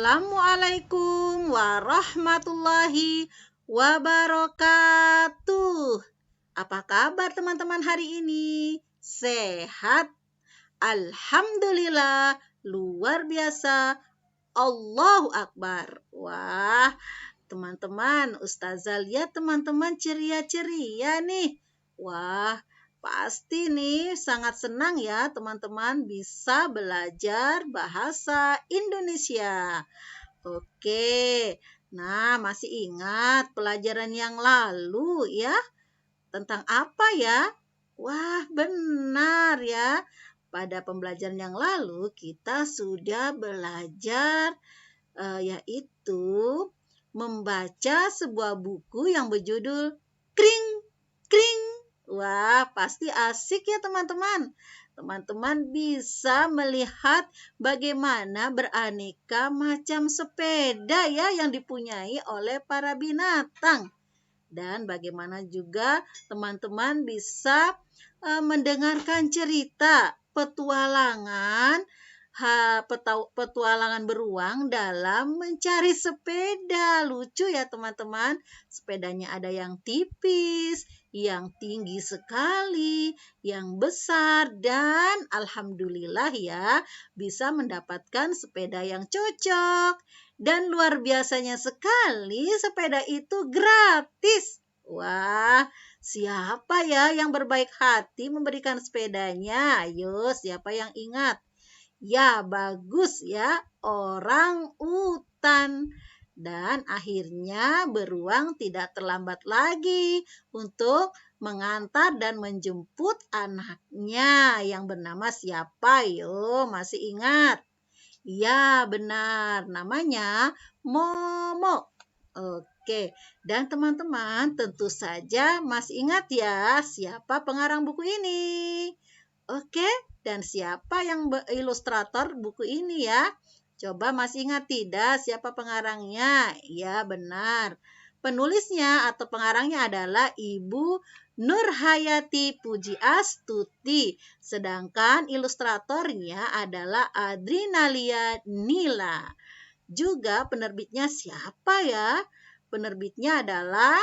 Assalamualaikum warahmatullahi wabarakatuh. Apa kabar teman-teman hari ini? Sehat? Alhamdulillah, luar biasa. Allahu Akbar. Wah, teman-teman, Ustazah lihat teman-teman ceria-ceria nih. Wah, pasti nih sangat senang ya teman-teman bisa belajar bahasa Indonesia. Oke, nah masih ingat pelajaran yang lalu ya? Tentang apa ya? Wah, benar ya. Pada pembelajaran yang lalu kita sudah belajar yaitu membaca sebuah buku yang berjudul Kring Kring. Wah, pasti asik ya teman-teman. Teman-teman bisa melihat bagaimana beraneka macam sepeda ya yang dipunyai oleh para binatang. Dan bagaimana juga teman-teman bisa mendengarkan cerita petualangan beruang dalam mencari sepeda. Lucu ya teman-teman. Sepedanya ada yang tipis, yang tinggi sekali, yang besar, dan alhamdulillah ya bisa mendapatkan sepeda yang cocok. Dan luar biasanya sekali sepeda itu gratis. Wah, siapa ya yang berbaik hati memberikan sepedanya? Ayo, siapa yang ingat? Ya, bagus ya, orang utan. Dan akhirnya beruang tidak terlambat lagi untuk mengantar dan menjemput anaknya yang bernama siapa? Yo, masih ingat? Ya, benar. Namanya Momo. Oke, dan teman-teman tentu saja masih ingat ya siapa pengarang buku ini. Oke, dan siapa yang ilustrator buku ini ya? Coba masih ingat tidak siapa pengarangnya? Ya, benar. Penulisnya atau pengarangnya adalah Ibu Nurhayati Pujiastuti. Sedangkan ilustratornya adalah Adrinalia Nila. Juga penerbitnya siapa ya? Penerbitnya adalah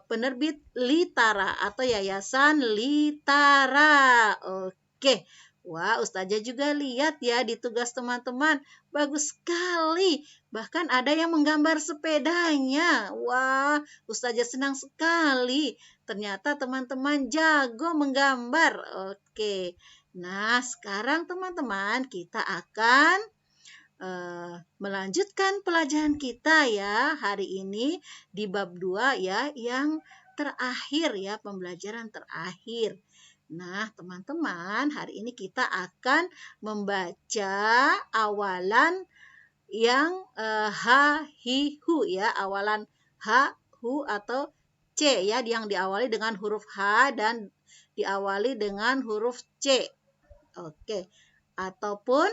penerbit Litara atau Yayasan Litara. Oke. Wah, Ustazah juga lihat ya di tugas teman-teman. Bagus sekali. Bahkan ada yang menggambar sepedanya. Wah, Ustazah senang sekali. Ternyata teman-teman jago menggambar. Oke. Nah, sekarang teman-teman kita akan melanjutkan pelajaran kita ya hari ini di bab 2 ya yang terakhir ya pembelajaran terakhir. Nah teman-teman hari ini kita akan membaca awalan yang ha, hi, hu ya awalan ha, hu atau c ya yang diawali dengan huruf H dan diawali dengan huruf C. Oke. Ataupun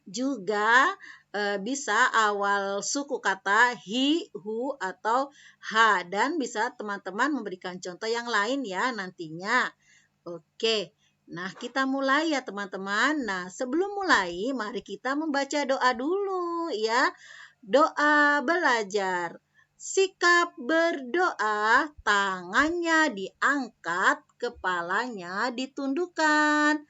juga bisa awal suku kata hi, hu, atau ha. Dan bisa teman-teman memberikan contoh yang lain ya nantinya. Oke, nah kita mulai ya teman-teman. Nah sebelum mulai mari kita membaca doa dulu ya. Doa belajar. Sikap berdoa, tangannya diangkat, kepalanya ditundukkan.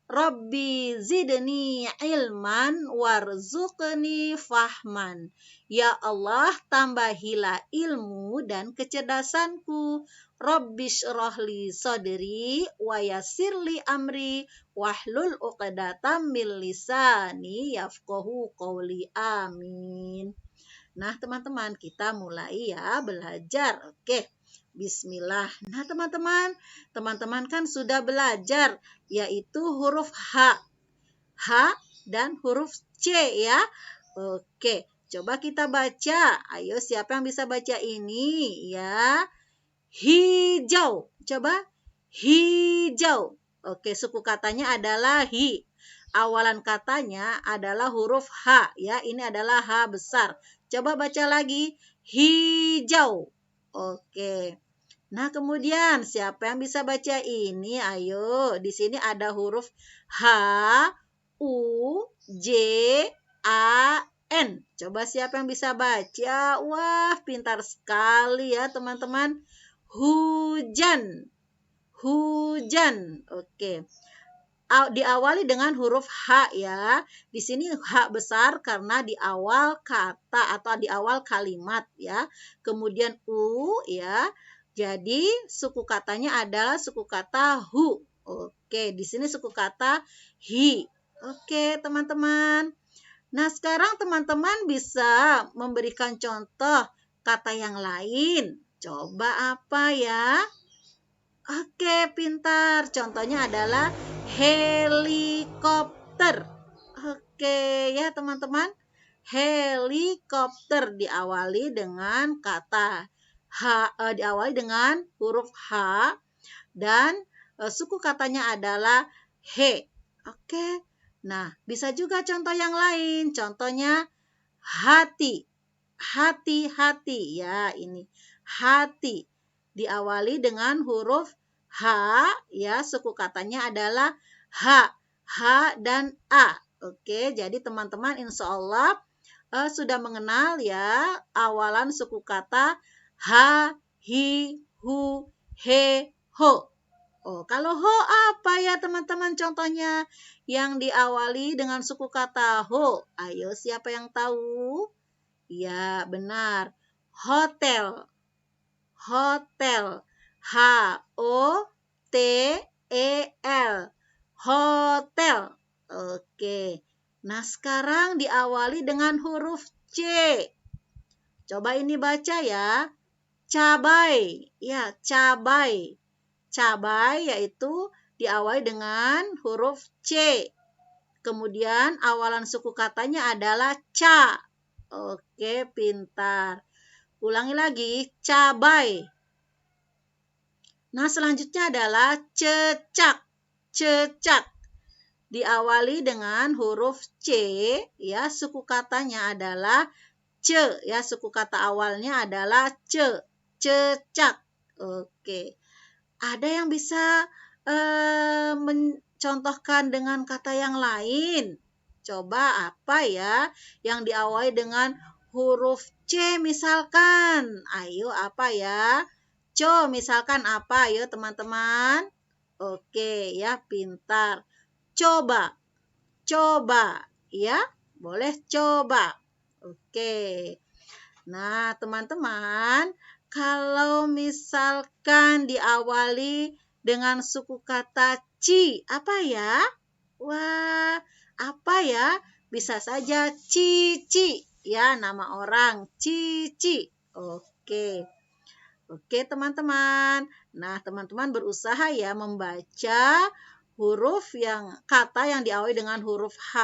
Rabbi zidni ilman warzuqni fahman. Ya Allah, tambahilah ilmu dan kecerdasanku. Rabbi syrahli sadri wa yassirli amri wahlul uqdatam min lisani yafqahu qawli. Amin. Nah, teman-teman, kita mulai ya belajar. Oke. Bismillah. Nah, teman-teman kan sudah belajar yaitu huruf H. H dan huruf C ya. Oke, coba kita baca. Ayo, siapa yang bisa baca ini ya? Hijau. Coba hijau. Oke, suku katanya adalah hi. Awalan katanya adalah huruf H ya. Ini adalah H besar. Coba baca lagi hijau. Oke. Nah, kemudian siapa yang bisa baca ini? Ayo, di sini ada huruf H, U, J, A, N. Coba siapa yang bisa baca? Wah, pintar sekali ya teman-teman. Hujan. Hujan. Oke. Diawali dengan huruf H ya. Di sini H besar karena di awal kata atau di awal kalimat ya. Kemudian U ya. Jadi suku katanya adalah suku kata hu. Oke, di sini suku kata hi. Oke, teman-teman. Nah, sekarang teman-teman bisa memberikan contoh kata yang lain. Coba apa ya? Oke, pintar. Contohnya adalah helikopter. Oke, ya teman-teman. Helikopter diawali dengan kata diawali dengan huruf H dan suku katanya adalah he. Oke. Nah, bisa juga contoh yang lain. Contohnya hati. Hati-hati ya, ini hati diawali dengan huruf H ya, suku katanya adalah H dan A. Oke, jadi teman-teman insya Allah sudah mengenal ya awalan suku kata H, hi, hu, he, ho. Oh, kalau ho apa ya teman-teman contohnya yang diawali dengan suku kata ho? Ayo siapa yang tahu? Ya, benar. Hotel. Hotel. H-O-T-E-L. Hotel. Oke. Nah, sekarang diawali dengan huruf C. Coba ini baca ya. Cabai. Ya, cabai. Cabai yaitu diawali dengan huruf C. Kemudian awalan suku katanya adalah ca. Oke, pintar. Ulangi lagi, cabai. Nah, selanjutnya adalah cecak. Cecak. Diawali dengan huruf C, ya, suku katanya adalah ce, ya, suku kata awalnya adalah ce. Cecak. Oke. Ada yang bisa mencontohkan dengan kata yang lain? Coba apa ya yang diawali dengan huruf C misalkan? Ayo apa ya? Co misalkan apa? Ayo teman-teman. Oke ya, pintar. Coba. Coba. Ya, boleh coba. Oke. Nah, teman-teman, kalau misalkan diawali dengan suku kata ci, apa ya? Wah, apa ya? Bisa saja Cici, ya, nama orang Cici. Oke. Oke, teman-teman. Nah, teman-teman berusaha ya membaca huruf kata yang diawali dengan huruf H,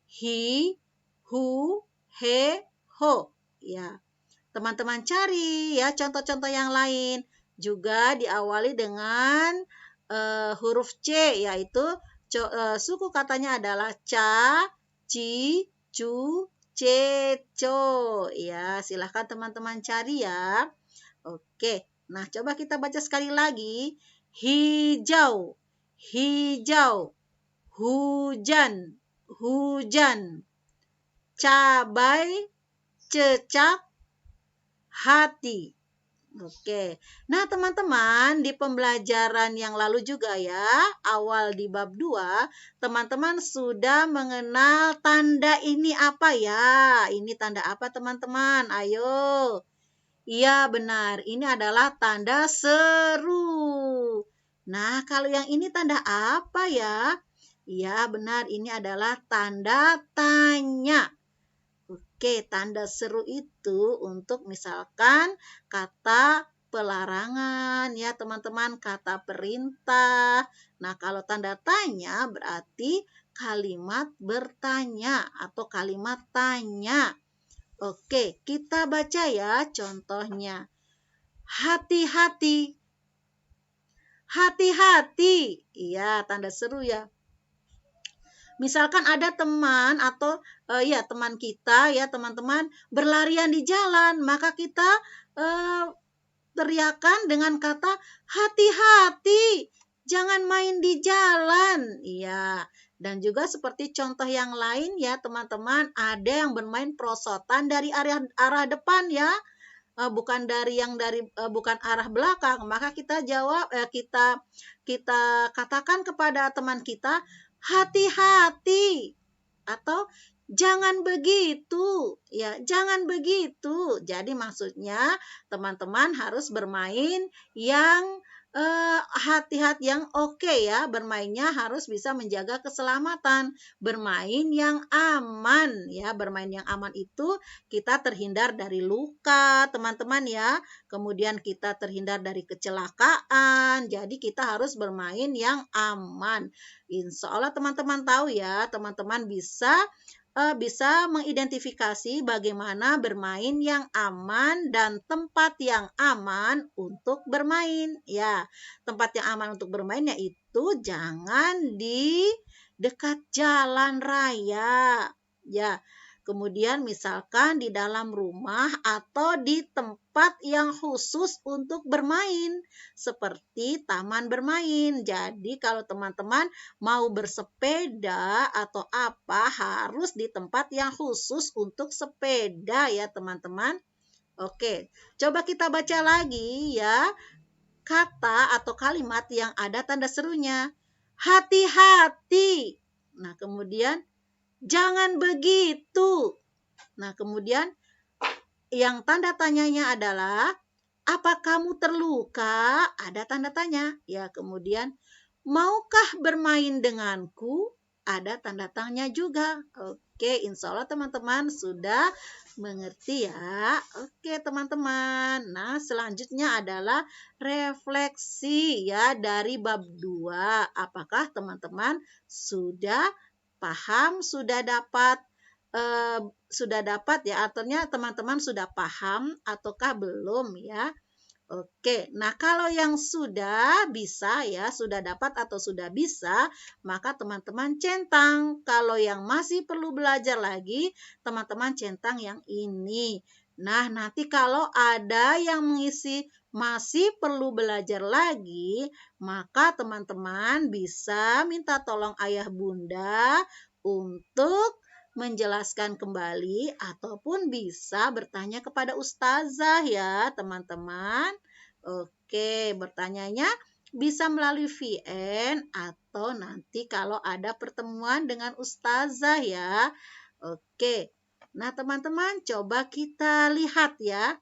hi, hu, he, ho. Ya, teman-teman cari ya contoh-contoh yang lain. Juga diawali dengan huruf C, yaitu suku katanya adalah ca, ci, cu, ce, co. Ya, silahkan teman-teman cari ya. Oke, nah coba kita baca sekali lagi. Hijau, hijau, hujan, hujan, cabai, cecak, hati. Oke. Nah, teman-teman, di pembelajaran yang lalu juga ya, awal di bab 2, teman-teman sudah mengenal tanda ini apa ya? Ini tanda apa, teman-teman? Ayo. Iya, benar. Ini adalah tanda seru. Nah, kalau yang ini tanda apa ya? Iya, benar. Ini adalah tanda tanya. Oke, tanda seru itu untuk misalkan kata pelarangan ya teman-teman, kata perintah. Nah, kalau tanda tanya berarti kalimat bertanya atau kalimat tanya. Oke, kita baca ya contohnya. Hati-hati. Hati-hati. Iya, tanda seru ya. Misalkan ada teman atau ya teman kita ya teman-teman berlarian di jalan, maka kita teriakan dengan kata hati-hati. jangan main di jalan. Ya, dan juga seperti contoh yang lain ya teman-teman, ada yang bermain perosotan dari arah depan ya, bukan arah belakang. Maka kita jawab, kita katakan kepada teman kita, hati-hati, atau jangan begitu, ya, jangan begitu. Jadi maksudnya teman-teman harus bermain yang hati-hati, yang oke ya, bermainnya harus bisa menjaga keselamatan, bermain yang aman ya, bermain yang aman itu kita terhindar dari luka teman-teman ya, kemudian kita terhindar dari kecelakaan, jadi kita harus bermain yang aman. Insya Allah teman-teman tahu ya, teman-teman bisa mengidentifikasi bagaimana bermain yang aman dan tempat yang aman untuk bermain. Ya, tempat yang aman untuk bermain yaitu jangan di dekat jalan raya. Ya, kemudian misalkan di dalam rumah atau di tempat yang khusus untuk bermain, seperti taman bermain. Jadi kalau teman-teman mau bersepeda atau apa harus di tempat yang khusus untuk sepeda ya teman-teman. Oke, coba kita baca lagi ya kata atau kalimat yang ada tanda serunya. Hati-hati. Nah, kemudian jangan begitu. Nah, kemudian yang tanda tanyanya adalah apa kamu terluka? Ada tanda tanya. Ya, kemudian maukah bermain denganku? Ada tanda tanya juga. Oke, insya Allah teman-teman sudah mengerti ya. Oke, teman-teman. Nah, selanjutnya adalah refleksi ya dari bab 2. Apakah teman-teman sudah paham, sudah dapat ya, artinya teman-teman sudah paham ataukah belum ya? Oke, nah kalau yang sudah bisa ya, sudah dapat atau sudah bisa, maka teman-teman centang. Kalau yang masih perlu belajar lagi, teman-teman centang yang ini. Nah, nanti kalau ada yang mengisi masih perlu belajar lagi, maka teman-teman bisa minta tolong ayah bunda untuk menjelaskan kembali ataupun bisa bertanya kepada ustazah ya teman-teman. Oke, bertanyanya bisa melalui VN atau nanti kalau ada pertemuan dengan ustazah ya. Oke, nah teman-teman coba kita lihat ya.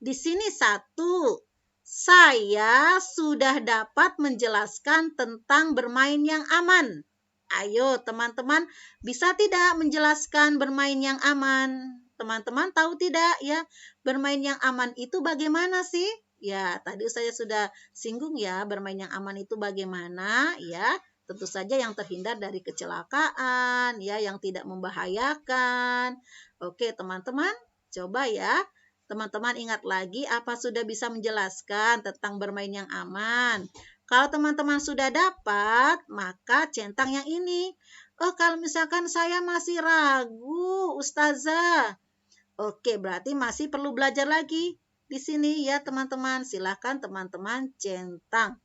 Di sini satu, saya sudah dapat menjelaskan tentang bermain yang aman. Ayo teman-teman, bisa tidak menjelaskan bermain yang aman? Teman-teman tahu tidak ya, bermain yang aman itu bagaimana sih? Ya, tadi saya sudah singgung ya, bermain yang aman itu bagaimana ya. Tentu saja yang terhindar dari kecelakaan, ya, yang tidak membahayakan. Oke, teman-teman, coba ya. Teman-teman ingat lagi apa sudah bisa menjelaskan tentang bermain yang aman. Kalau teman-teman sudah dapat, maka centang yang ini. Oh, kalau misalkan saya masih ragu, Ustazah. Oke, berarti masih perlu belajar lagi. Di sini ya teman-teman, silakan teman-teman centang.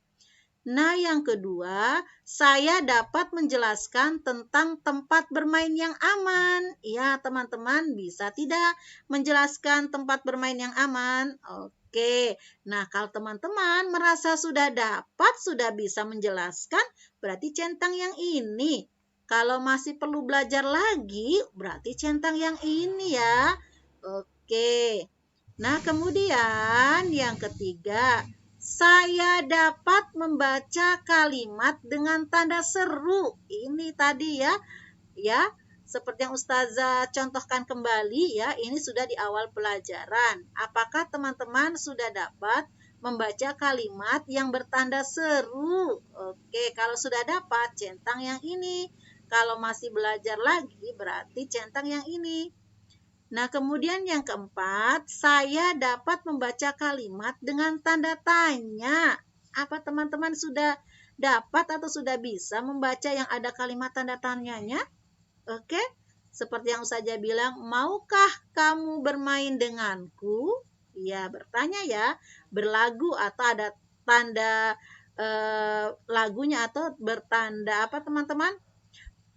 Nah, yang kedua, saya dapat menjelaskan tentang tempat bermain yang aman. Ya, teman-teman bisa tidak menjelaskan tempat bermain yang aman? Oke, nah kalau teman-teman merasa sudah dapat, sudah bisa menjelaskan, berarti centang yang ini. Kalau masih perlu belajar lagi, berarti centang yang ini ya. Oke, nah kemudian yang ketiga, saya dapat membaca kalimat dengan tanda seru. Ini tadi ya, seperti yang Ustazah contohkan kembali ya, ini sudah di awal pelajaran. Apakah teman-teman sudah dapat membaca kalimat yang bertanda seru? Oke, kalau sudah dapat, centang yang ini. Kalau masih belajar lagi, berarti centang yang ini. Nah, kemudian yang keempat, saya dapat membaca kalimat dengan tanda tanya. Apa teman-teman sudah dapat atau sudah bisa membaca yang ada kalimat tanda tanyanya? Oke, seperti yang Ustazah bilang, maukah kamu bermain denganku? Ya, bertanya ya, berlagu atau ada tanda lagunya atau bertanda apa teman-teman?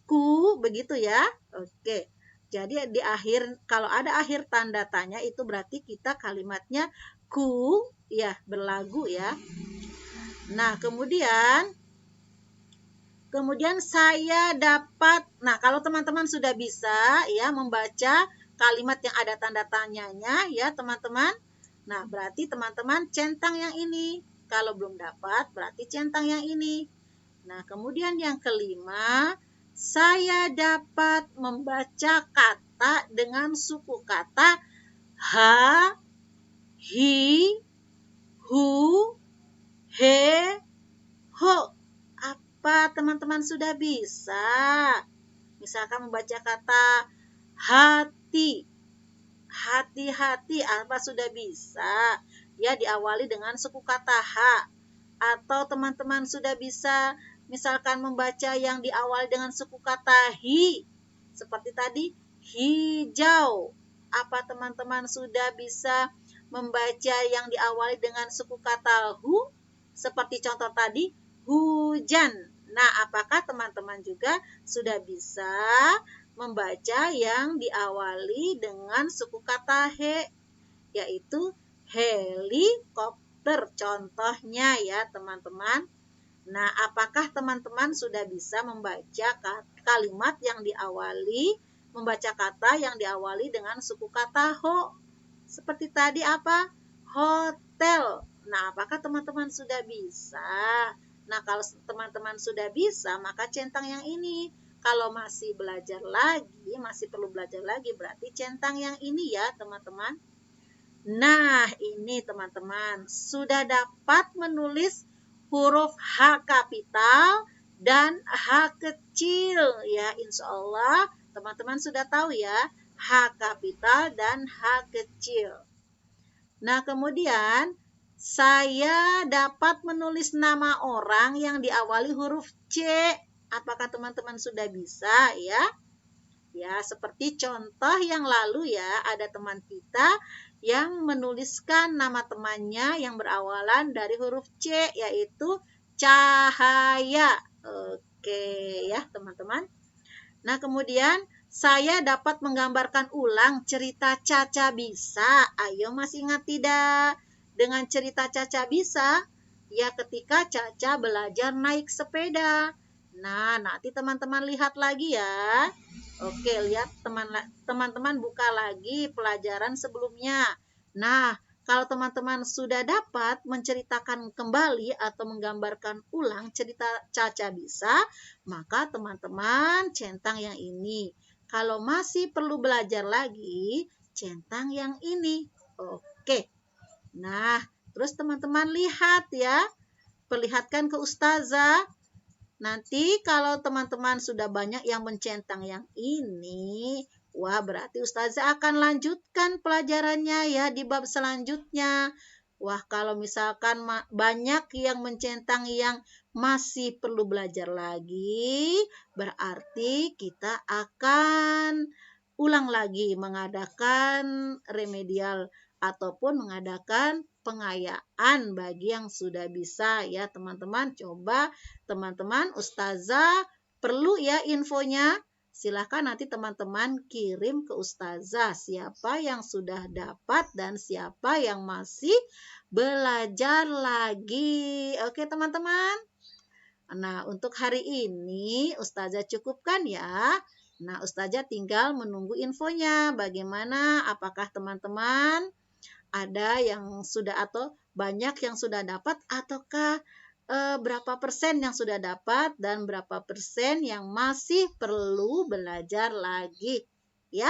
Ku, begitu ya. Oke. Jadi di akhir, kalau ada akhir tanda tanya itu berarti kita kalimatnya ku, ya, berlagu ya. Nah, kemudian saya dapat, nah kalau teman-teman sudah bisa ya membaca kalimat yang ada tanda tanyanya ya teman-teman. Nah, berarti teman-teman centang yang ini. Kalau belum dapat, berarti centang yang ini. Nah, kemudian yang kelima, saya dapat membaca kata dengan suku kata ha, hi, hu, he, ho. Apa teman-teman sudah bisa? Misalkan membaca kata hati, hati-hati, apa sudah bisa? Ya, diawali dengan suku kata ha. Atau teman-teman sudah bisa misalkan membaca yang diawali dengan suku kata hi. Seperti tadi, hijau. Apa teman-teman sudah bisa membaca yang diawali dengan suku kata hu? Seperti contoh tadi, hujan. Nah, apakah teman-teman juga sudah bisa membaca yang diawali dengan suku kata he, yaitu helikopter contohnya ya teman-teman. Nah, apakah teman-teman sudah bisa membaca kalimat yang diawali, membaca kata yang diawali dengan suku kata ho? Seperti tadi apa? Hotel. Nah, apakah teman-teman sudah bisa? Nah, kalau teman-teman sudah bisa, maka centang yang ini. Kalau masih belajar lagi, masih perlu belajar lagi, berarti centang yang ini ya teman-teman. Nah, ini teman-teman sudah dapat menulis huruf H kapital dan H kecil ya. Insya Allah teman-teman sudah tahu ya, H kapital dan H kecil. Nah, kemudian saya dapat menulis nama orang yang diawali huruf C. Apakah teman-teman sudah bisa ya? Ya, seperti contoh yang lalu ya, ada teman kita yang menuliskan nama temannya yang berawalan dari huruf C, yaitu Cahaya. Oke ya, teman-teman. Nah, kemudian saya dapat menggambarkan ulang cerita Caca Bisa. Ayo, masih ingat tidak dengan cerita Caca Bisa? Ya, ketika Caca belajar naik sepeda. Nah, nanti teman-teman lihat lagi ya. Oke, lihat teman-teman buka lagi pelajaran sebelumnya. Nah, kalau teman-teman sudah dapat menceritakan kembali atau menggambarkan ulang cerita Caca Bisa, maka teman-teman centang yang ini. Kalau masih perlu belajar lagi, centang yang ini. Oke. Nah, terus teman-teman lihat ya. Perlihatkan ke ustazah. Nanti kalau teman-teman sudah banyak yang mencentang yang ini, wah berarti ustazah akan lanjutkan pelajarannya ya di bab selanjutnya. Wah, kalau misalkan banyak yang mencentang yang masih perlu belajar lagi, berarti kita akan ulang lagi mengadakan remedial ataupun mengadakan pengayaan bagi yang sudah bisa ya teman-teman. Coba teman-teman, ustazah perlu ya infonya. Silahkan nanti teman-teman kirim ke ustazah siapa yang sudah dapat dan siapa yang masih belajar lagi. Oke teman-teman. Nah, untuk hari ini ustazah cukupkan ya. Nah, ustazah tinggal menunggu infonya. Bagaimana? Apakah teman-teman ada yang sudah atau banyak yang sudah dapat ataukah berapa persen yang sudah dapat dan berapa persen yang masih perlu belajar lagi ya.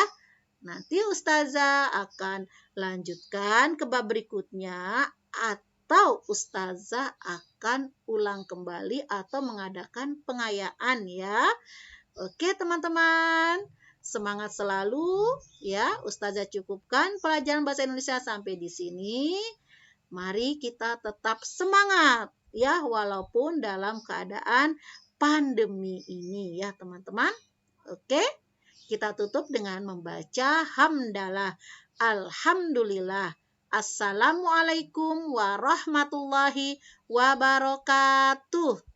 Nanti ustazah akan lanjutkan ke bab berikutnya atau ustazah akan ulang kembali atau mengadakan pengayaan ya. Oke teman-teman, semangat selalu ya. Ustazah cukupkan pelajaran bahasa Indonesia sampai di sini. Mari kita tetap semangat ya walaupun dalam keadaan pandemi ini ya teman-teman. Oke, kita tutup dengan membaca hamdalah. Alhamdulillah. Assalamualaikum warahmatullahi wabarakatuh.